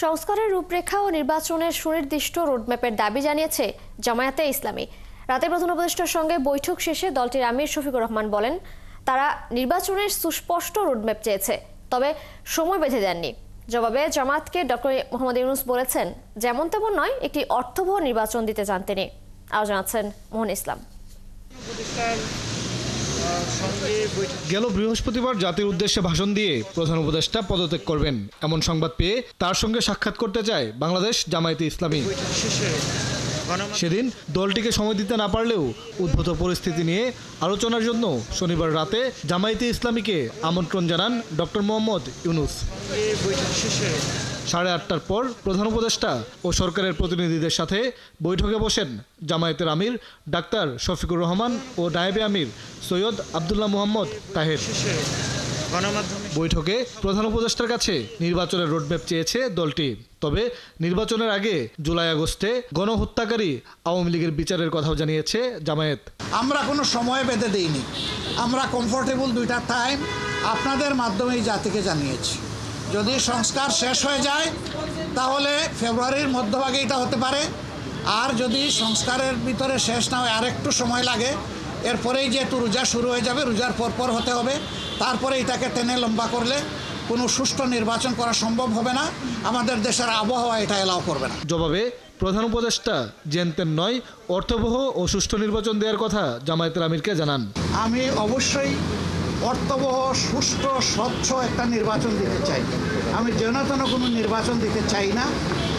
সংস্কারের রূপরেখা ও নির্বাচনের সুনির্দিষ্ট রোডম্যাপের দাবি জানিয়েছে জামায়াতে ইসলামী। রাতে প্রধান উপদেষ্টার সঙ্গে বৈঠক শেষে দলটির আমির শফিকুর রহমান বলেন, তারা নির্বাচনের সুস্পষ্ট রোডম্যাপ চেয়েছে, তবে সময় বেঁধে দেননি। জবাবে জামায়াতকে ডক্টর মোহাম্মদ ইউনূস বলেছেন, যেমন তেমন নয়, একটি অর্থবহ নির্বাচন দিতে চান তিনি। আরও জানাচ্ছেন মোহন ইসলাম। গেল বৃহস্পতিবার জাতির উদ্দেশ্যে ভাষণ দিয়ে প্রধান উপদেষ্টা পদত্যাগ করবেন এমন সংবাদ পেয়ে তার সঙ্গে সাক্ষাৎ করতে চায় বাংলাদেশ জামায়াতে ইসলামী। সেদিন দলটিকে সময় দিতে না পারলেও উদ্ভূত পরিস্থিতি নিয়ে আলোচনার জন্য শনিবার রাতে জামায়াতে ইসলামীকে আমন্ত্রণ জানান ডক্টর মোহাম্মদ ইউনূস। 8:30টার পর প্রধান উপদেষ্টা ও সরকারের প্রতিনিধিদের সাথে বৈঠকে বসেন জামায়াতের আমির ডাক্তার শফিকুর রহমান ও নায়েবে আমির সৈয়দ আবদুল্লাহ মোহাম্মদ তাহের। বৈঠকে প্রধান উপদেষ্টার কাছে নির্বাচনের রোডম্যাপ চেয়েছে দলটি, তবে নির্বাচনের আগে জুলাই-আগস্টে গণহত্যাকারী আওয়ামী লীগের বিচারের কথাও জানিয়েছে জামায়াত। আমরা কোনো সময় বেঁধে দিইনি, আমরা কমফোর্টেবল দুইটা টাইম আপনাদের মাধ্যমে এই জাতিকে জানিয়েছি। যদি সংস্কার শেষ হয়ে যায় তাহলে ফেব্রুয়ারির মধ্যভাগে এটা হতে পারে, আর যদি সংস্কারের ভিতরে শেষ না হয় আর একটু সময় লাগে, এরপরেই যেহেতু রোজা শুরু হয়ে যাবে, রোজার পরপর হতে হবে, তারপরে এটাকে টেনে লম্বা করলে কোনো সুষ্ঠু নির্বাচন করা সম্ভব হবে না, আমাদের দেশের আবহাওয়া এটা এলাও করবে না। জবাবে প্রধান উপদেষ্টা জেনতেন নয়, অর্থবহ ও সুষ্ঠু নির্বাচন দেওয়ার কথা জামায়াতের আমিরকে জানান। আমি অবশ্যই অর্থবহ, সুষ্ঠু, স্বচ্ছ একটা নির্বাচন দিতে চাই, আমি যেন কোনো নির্বাচন দিতে চাই না।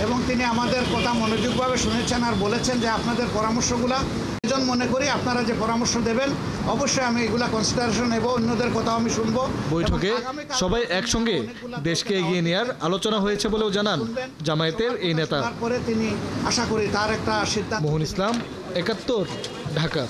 এবং তিনি আমাদের কথা মনোযোগভাবে শুনেছেন আর বলেছেন যে আপনাদের পরামর্শগুলা প্রয়োজন মনে করি, আপনারা যে পরামর্শ দেবেন অবশ্যই আমি এগুলা কনসিডারেশন নেব, অন্যদের কথাও আমি শুনবো। বৈঠকে সবাই একসঙ্গে দেশকে এগিয়ে নেওয়ার আলোচনা হয়েছে বলেও জানান জামায়াতের এই নেতা। তারপরে তিনি আশা করি তার একটা সিদ্ধান্ত। মোহন ইসলাম, ৭১, ঢাকা।